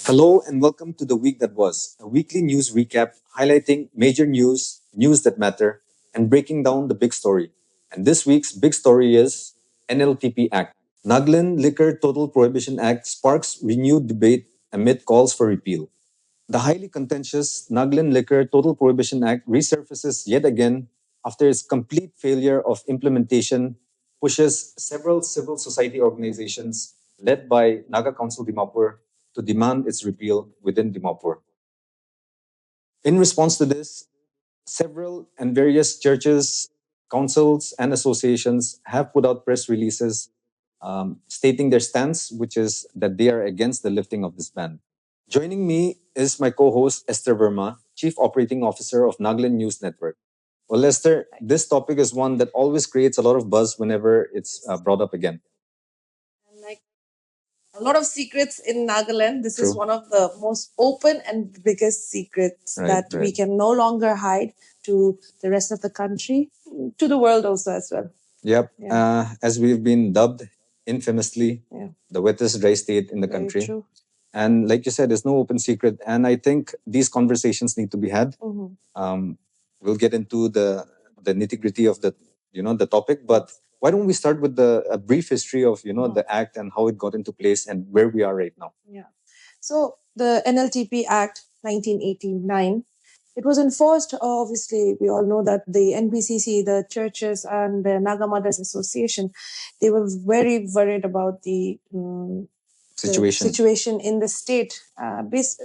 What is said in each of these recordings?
Hello and welcome to The Week That Was, a weekly news recap highlighting major news, news that matter, and breaking down the big story. And this week's big story is NLTP Act. Nagaland Liquor Total Prohibition Act sparks renewed debate amid calls for repeal. The highly contentious Nagaland Liquor Total Prohibition Act resurfaces yet again after its complete failure of implementation pushes several civil society organizations led by Naga Council Dimapur to demand its repeal within Dimapur. In response to this, several and various churches, councils, and associations have put out press releases stating their stance, which is that they are against the lifting of this ban. Joining me is my co-host Esther Verma, Chief Operating Officer of Nagaland News Network. Well, Esther, this topic is one that always creates a lot of buzz whenever it's brought up again. And like a lot of secrets in Nagaland, this is True. one of the most open and biggest secrets that we can no longer hide to the rest of the country, to the world also as well. Yep. Yeah. As we've been dubbed infamously, Yeah. the wettest dry state in the Very country. true. And like you said, there's no open secret. And I think these conversations need to be had. We'll get into the nitty-gritty of the topic, but why don't we start with a brief history of the act and how it got into place and where we are right now. Yeah. So the NLTP Act 1989, it was enforced. Obviously, we all know that the NBCC, the churches, and the Naga Mothers Association, they were very worried about the situation in the state,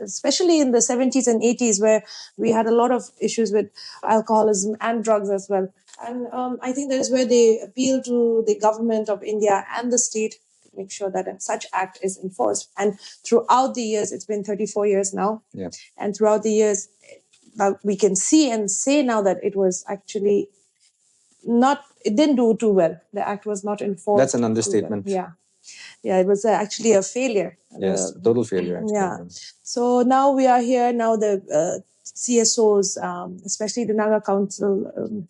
especially in the 70s and 80s, where we had a lot of issues with alcoholism and drugs as well. And I think that is where they appeal to the government of India and the state to make sure that such act is enforced. And throughout the years, it's been 34 years now. Yeah. And throughout the years, we can see and say now that it was actually it didn't do too well. The act was not enforced. That's an understatement. Yeah. Yeah, it was actually a failure. Yes, total failure. Actually. Yeah. So now we are here. Now the CSOs, especially the Naga Council,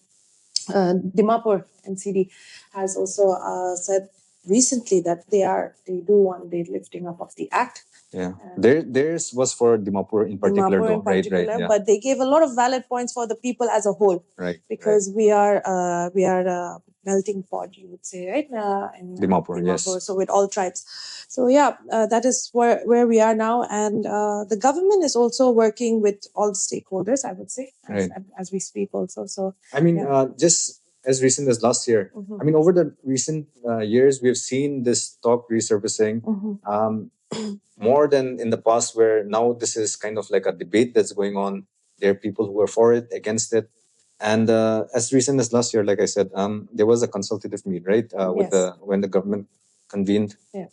Dimapur NCD, has also said recently that they do want the lifting up of the act. Yeah, theirs was for Dimapur in particular, right? Yeah. But they gave a lot of valid points for the people as a whole, right? Because we are a melting pot, you would say, right? In Dimapur, yes. So with all tribes. So yeah, that is where we are now, and the government is also working with all the stakeholders, I would say, as we speak also. So I mean, just as recent as last year, I mean, over the recent years, we've seen this talk resurfacing. More than in the past, where now this is kind of like a debate that's going on. There are people who are for it, against it. And as recent as last year, like I said, there was a consultative meet, right? When the government convened. Yeah.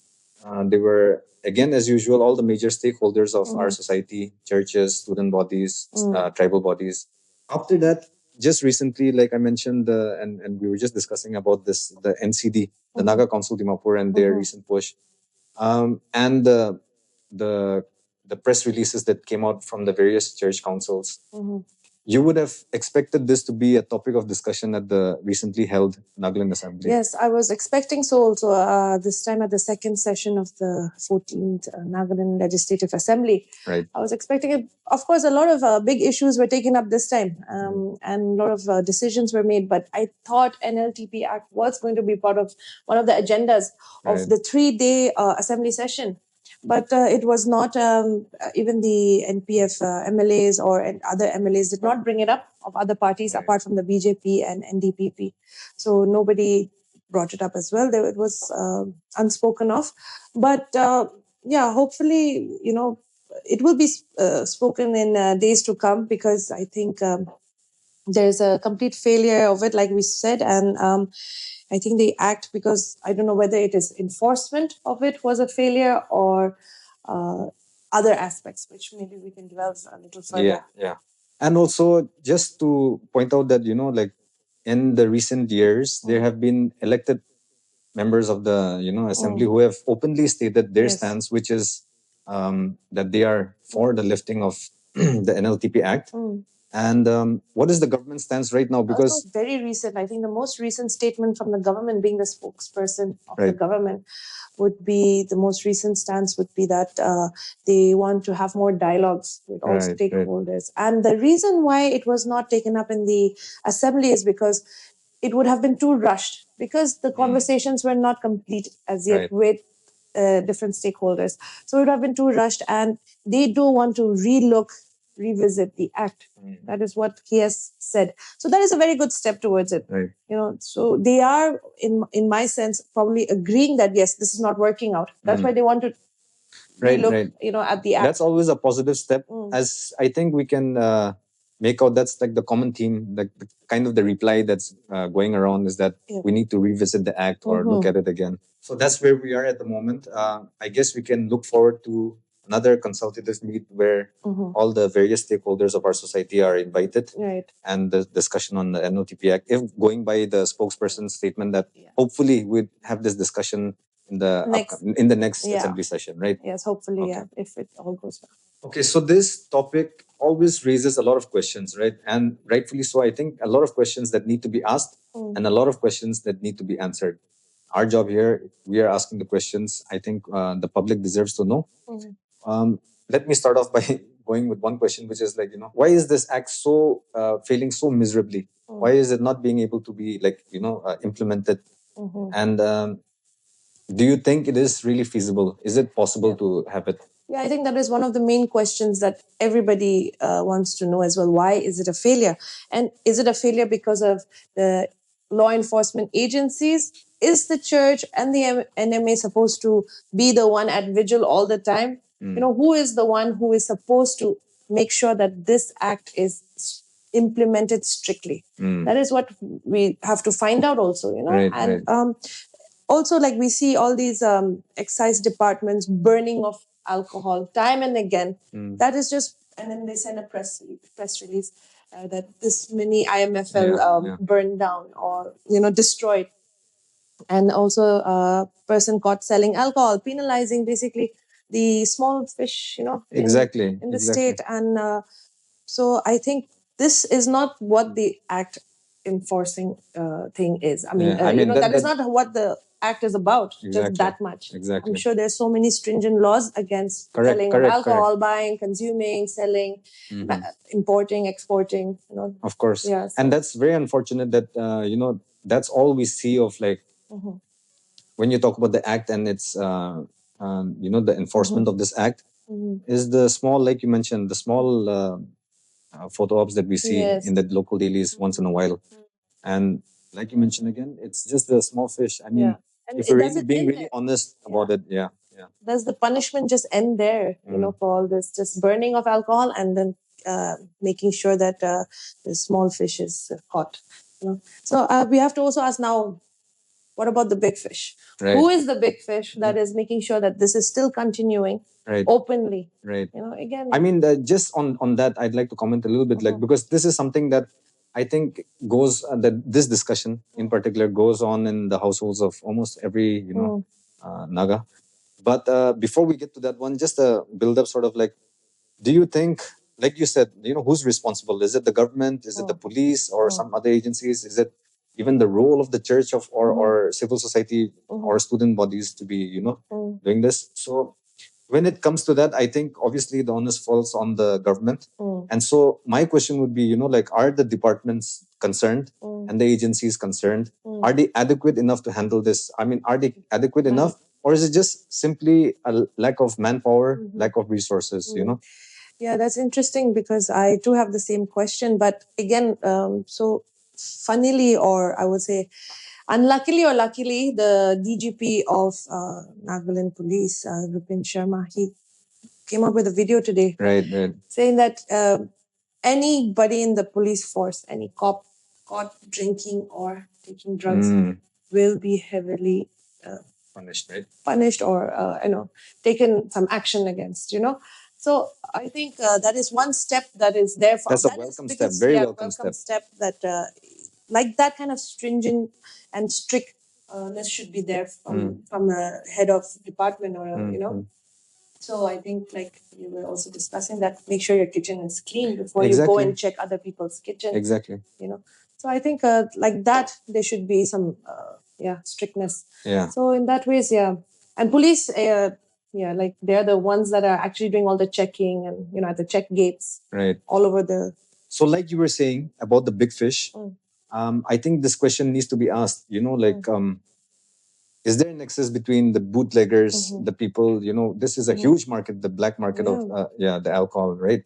They were, again, as usual, all the major stakeholders of our society, churches, student bodies, tribal bodies. After that, just recently, like I mentioned, and we were just discussing about this, the NCD, the Naga Council Dimapur, and their recent push. And the press releases that came out from the various church councils. You would have expected this to be a topic of discussion at the recently held Nagaland Assembly. Yes, I was expecting so also this time at the second session of the 14th Nagaland Legislative Assembly. Right. I was expecting it. Of course, a lot of big issues were taken up this time, and a lot of decisions were made. But I thought NLTP Act was going to be part of one of the agendas of the 3-day assembly session. But it was not. Even the NPF MLAs or other MLAs did not bring it up, of other parties apart from the BJP and NDPP. So nobody brought it up as well. It was unspoken of. But hopefully, it will be spoken in days to come, because I think there's a complete failure of it, like we said, and I think the act, because I don't know whether it is enforcement of it was a failure or other aspects, which maybe we can delve a little further. Yeah. And also, just to point out that, like in the recent years, there have been elected members of the, assembly who have openly stated their stance, which is that they are for the lifting of the NLTP Act. And what is the government stance right now? Because also very recent, I think the most recent statement from the government, being the spokesperson of the government, would be the most recent stance would be that they want to have more dialogues with all stakeholders. And the reason why it was not taken up in the assembly is because it would have been too rushed, because the conversations were not complete as yet with different stakeholders. So it would have been too rushed, and they do want to revisit the act. That is what he has said. So that is a very good step towards it. So they are, in my sense, probably agreeing that yes, this is not working out. That's why they want to look, at the act. That's always a positive step. As I think we can make out, that's like the common theme, like the kind of the reply that's going around is that we need to revisit the act or look at it again. So that's where we are at the moment. I guess we can look forward to another consultative meet where all the various stakeholders of our society are invited, and the discussion on the NLTP Act. If going by the spokesperson's statement that hopefully we'd have this discussion in the next assembly session, right? Yes, hopefully, if it all goes well. Okay, so this topic always raises a lot of questions, right? And rightfully so. I think a lot of questions that need to be asked and a lot of questions that need to be answered. Our job here, we are asking the questions. I think the public deserves to know. Let me start off by going with one question, which is like, why is this act so failing so miserably? Why is it not being able to be implemented? And do you think it is really feasible? Is it possible to have it? Yeah, I think that is one of the main questions that everybody wants to know as well. Why is it a failure? And is it a failure because of the law enforcement agencies? Is the church and the NMA supposed to be the one at vigil all the time? Who is the one who is supposed to make sure that this act is implemented strictly? That is what we have to find out also, also, like we see all these excise departments burning of alcohol time and again. That is just, and then they send a press release that this many IMFL burned down or destroyed. And also a person caught selling alcohol, penalizing basically the small fish, in the state. And so I think this is not what the act enforcing thing is. That is not what the act is about, just that much. I'm sure there's so many stringent laws against selling of alcohol, buying, consuming, selling, importing, exporting. Of course. Yes. And that's very unfortunate that, that's all we see of when you talk about the act and it's, the enforcement of this act is the small, like you mentioned, the small photo ops that we see in the local dailies once in a while. And like you mentioned again, it's just the small fish. I mean, if we're really being really honest about it, does the punishment just end there, for all this just burning of alcohol and then making sure that the small fish is caught? So we have to also ask now, what about the big fish? Right. Who is the big fish that is making sure that this is still continuing openly? Right. Again. I mean, just on that, I'd like to comment a little bit, because this is something that I think goes, that this discussion in particular goes on in the households of almost every, Naga. But before we get to that one, just a build up sort of do you think, like you said, who's responsible? Is it the government? Is it the police or some other agencies? Is it even the role of the church or civil society or student bodies to be, doing this? So when it comes to that, I think obviously the onus falls on the government. And so my question would be, are the departments concerned and the agencies concerned? Are they adequate enough to handle this? I mean, are they adequate enough? Or is it just simply a lack of manpower, lack of resources, Yeah, that's interesting because I too have the same question. But again, so funnily, or I would say unluckily or luckily, the DGP of Nagaland Police, Rupin Sharma, he came up with a video today. Right. Saying that anybody in the police force, any cop caught drinking or taking drugs will be heavily punished, right? Punished or, taken some action against, So I think that is one step that is there for. That's a welcome step, very welcome step. That like that kind of stringent and strictness should be there from a head of department or So I think like you were also discussing that, make sure your kitchen is clean before you go and check other people's kitchen. Exactly. So I think like that there should be some strictness. Yeah. So in that ways, And police, like they're the ones that are actually doing all the checking and at the check gates, right, all over the. So, like you were saying about the big fish, I think this question needs to be asked. Is there a nexus between the bootleggers, the people? This is a huge market, the black market of the alcohol, right?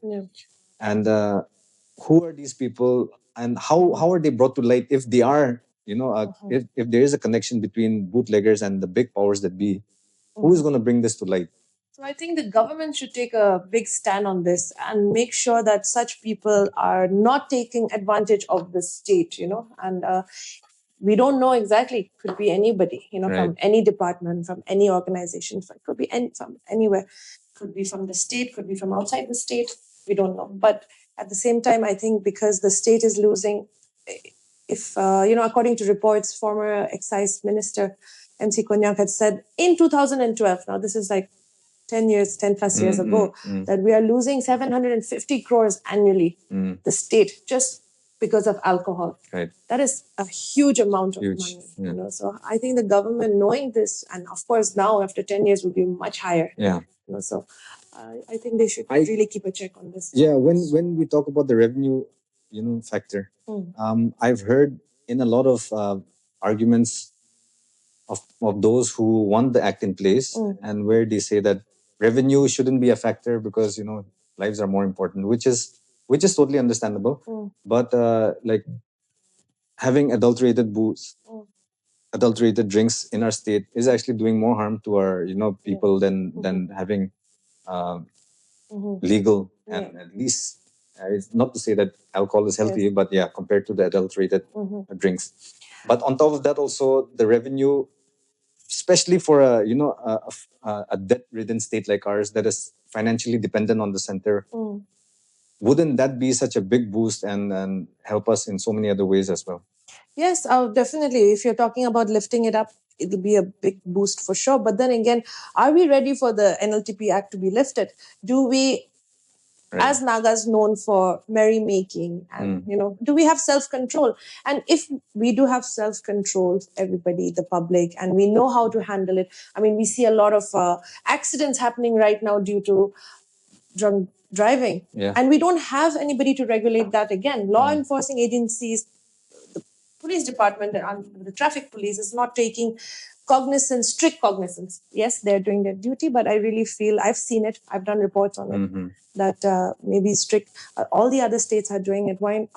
And who are these people, and how are they brought to light if they are, if there is a connection between bootleggers and the big powers that be? Who is going to bring this to light? So I think the government should take a big stand on this and make sure that such people are not taking advantage of the state, and we don't know exactly. Could be anybody, from any department, from any organization. Could be from anywhere. Could be from the state. Could be from outside the state. We don't know. But at the same time, I think because the state is losing, if according to reports, former excise minister MC Konyak had said in 2012. Now this is like 10 plus years ago, that we are losing 750 crores annually, the state, just because of alcohol. Right. That is a huge amount of money. So I think the government, knowing this, and of course now after 10 years will be much higher. Yeah. So I think they should really keep a check on this. Yeah. When we talk about the revenue, factor, I've heard in a lot of arguments of those who want the act in place, and where they say that revenue shouldn't be a factor because lives are more important, which is totally understandable. But like having adulterated booze, adulterated drinks in our state is actually doing more harm to our people than having legal, and at least it's not to say that alcohol is healthy, but yeah, compared to the adulterated drinks. But on top of that, also the revenue, especially for a debt-ridden state like ours that is financially dependent on the center, wouldn't that be such a big boost and help us in so many other ways as well? Yes, definitely. If you're talking about lifting it up, it'll be a big boost for sure. But then again, are we ready for the NLTP Act to be lifted? Do we, as Nagas known for merrymaking, and do we have self-control? And if we do have self-control, everybody, the public, and we know how to handle it. I mean, we see a lot of accidents happening right now due to drunk driving, and we don't have anybody to regulate that. Again, law enforcing agencies, police department and the traffic police is not taking strict cognizance. Yes, they're doing their duty, but I really feel, I've seen it, I've done reports on it, that maybe strict, all the other states are doing it. Why,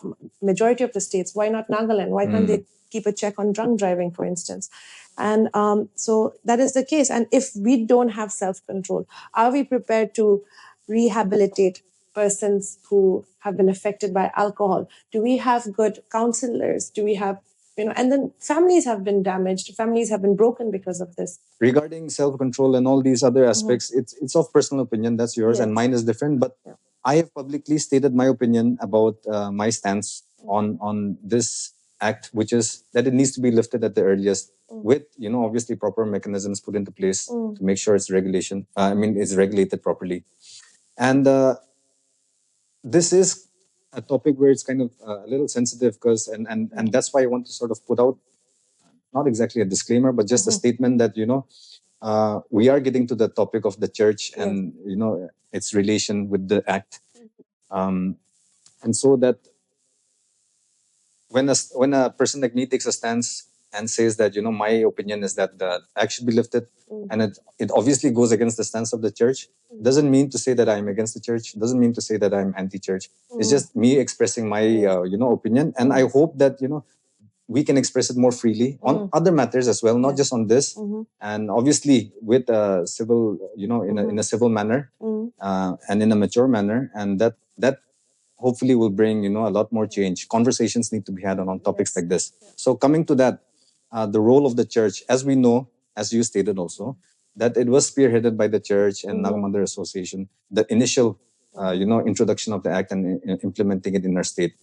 majority of the states, why not Nagaland? Why can't they keep a check on drunk driving, for instance? And so that is the case. And if we don't have self-control, are we prepared to rehabilitate persons who have been affected by alcohol? Do we have good counselors? Do we have, and then families have been damaged, families have been broken because of this. Regarding self-control and all these other aspects, it's of personal opinion. That's yours, and mine is different. But I have publicly stated my opinion about my stance on this act, which is that it needs to be lifted at the earliest, with obviously proper mechanisms put into place to make sure it's it's regulated properly. And this is a topic where it's kind of a little sensitive, because and that's why I want to sort of put out not exactly a disclaimer, but just a statement that we are getting to the topic of the church and its relation with the act, and so that when a person like me takes a stance and says that my opinion is that the act should be lifted, and it obviously goes against the stance of the church, doesn't mean to say that I'm against the church, doesn't mean to say that I'm anti-church. It's just me expressing my opinion, and I hope that we can express it more freely on other matters as well, not just on this, and obviously with a civil, in a civil manner, and in a mature manner, and that hopefully will bring a lot more change. Conversations need to be had on topics like this. So coming to that, the role of the church, as we know, as you stated also, that it was spearheaded by the church and Nagamandar Association, the initial introduction of the act and implementing it in our state.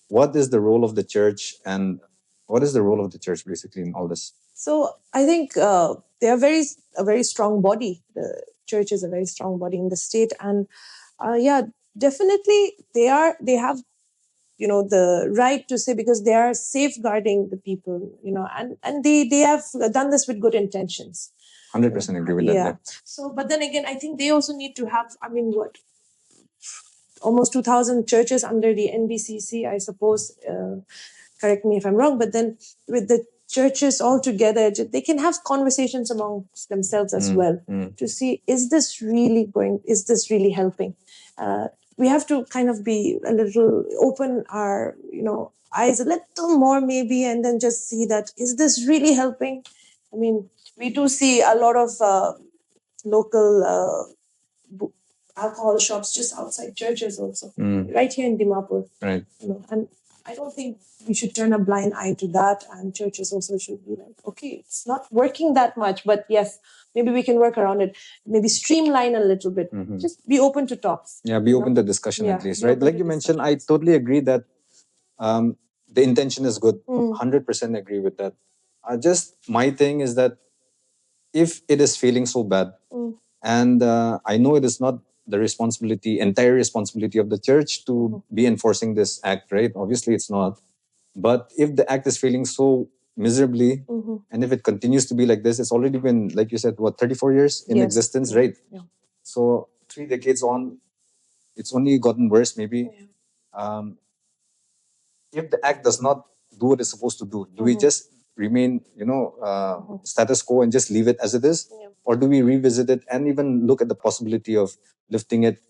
What is the role of the church, and what is the role of the church basically in all this? So I think they are a very strong body. The church is a very strong body in the state, and definitely they have the right to say, because they are safeguarding the people, and they have done this with good intentions. 100% agree with that. Yeah. So, but then again, I think they also need to have, I mean, what, almost 2,000 churches under the NBCC, I suppose. Correct me if I'm wrong, but then with the churches all together, they can have conversations amongst themselves as well to see, is this really helping? We have to kind of be a little, open our, eyes a little more maybe, and then just see that, is this really helping? I mean, we do see a lot of local alcohol shops just outside churches also, right here in Dimapur. Right. And I don't think we should turn a blind eye to that, and churches also should be like, okay, it's not working that much, but yes, maybe we can work around it, maybe streamline a little bit. Just be open to talks. Yeah, be open to discussion at least, right? Like you mentioned, I totally agree that the intention is good. 100% agree with that. Just my thing is that if it is feeling so bad, and I know it is not the entire responsibility of the church to be enforcing this act, right? Obviously, it's not. But if the act is failing so miserably, and if it continues to be like this, it's already been, like you said, 34 years in existence, right? Yeah. So 3 decades on, it's only gotten worse, maybe. Yeah. If the act does not do what it's supposed to do, do we just remain, status quo and just leave it as it is? Yeah. Or do we revisit it and even look at the possibility of lifting it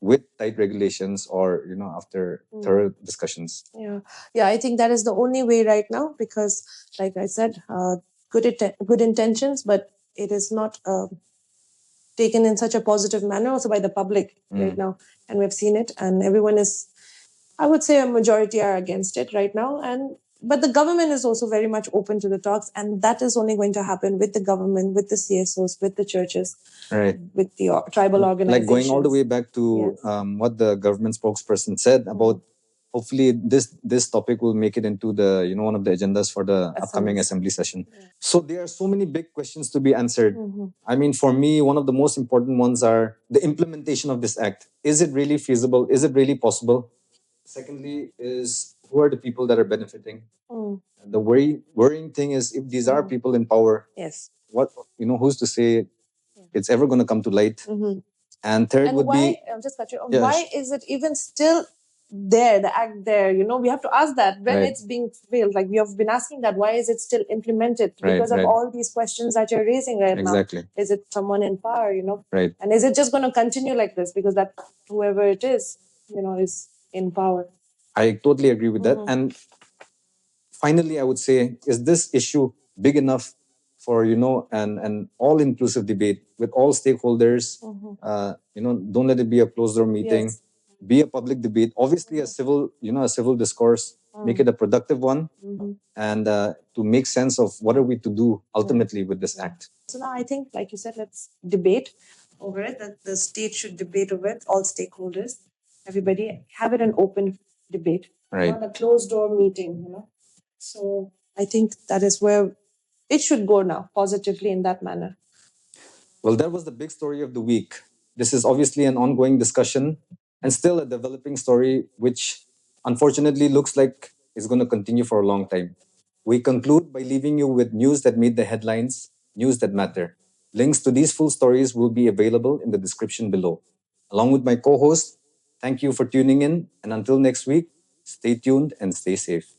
with tight regulations, or after thorough discussions? Yeah, I think that is the only way right now, because like I said, good intentions, but it is not taken in such a positive manner also by the public right now, and we've seen it, and everyone is, I would say a majority are against it right now, but the government is also very much open to the talks, and that is only going to happen with the government, with the CSOs, with the churches, right, with the tribal organizations. Like going all the way back to what the government spokesperson said about, hopefully this topic will make it into the one of the agendas for the upcoming assembly session. Yeah. So there are so many big questions to be answered. I mean, for me, one of the most important ones are the implementation of this act. Is it really feasible? Is it really possible? Secondly, is who are the people that are benefiting? The worrying thing is, if these are people in power, what who's to say it's ever going to come to light? And third would be, just cut you off, why is it even still there, the act there? We have to ask that when it's being failed. Like, we have been asking that, why is it still implemented? Because of all these questions that you're raising right now. Is it someone in power? Right. And is it just going to continue like this because that whoever it is in power? I totally agree with that. And finally, I would say, is this issue big enough for an all-inclusive debate with all stakeholders? Don't let it be a closed-door meeting. Be a public debate. Obviously, a civil discourse. Make it a productive one, and to make sense of what are we to do ultimately with this act. So now I think, like you said, let's debate over it. That the state should debate over it. All stakeholders, everybody, have it an open debate, right? Not a closed-door meeting. So I think that is where it should go now, positively in that manner. Well, that was the big story of the week. This is obviously an ongoing discussion and still a developing story, which unfortunately looks like is going to continue for a long time. We conclude by leaving you with news that made the headlines, news that matter. Links to these full stories will be available in the description below. Along with my co-host, thank you for tuning in, and until next week, stay tuned and stay safe.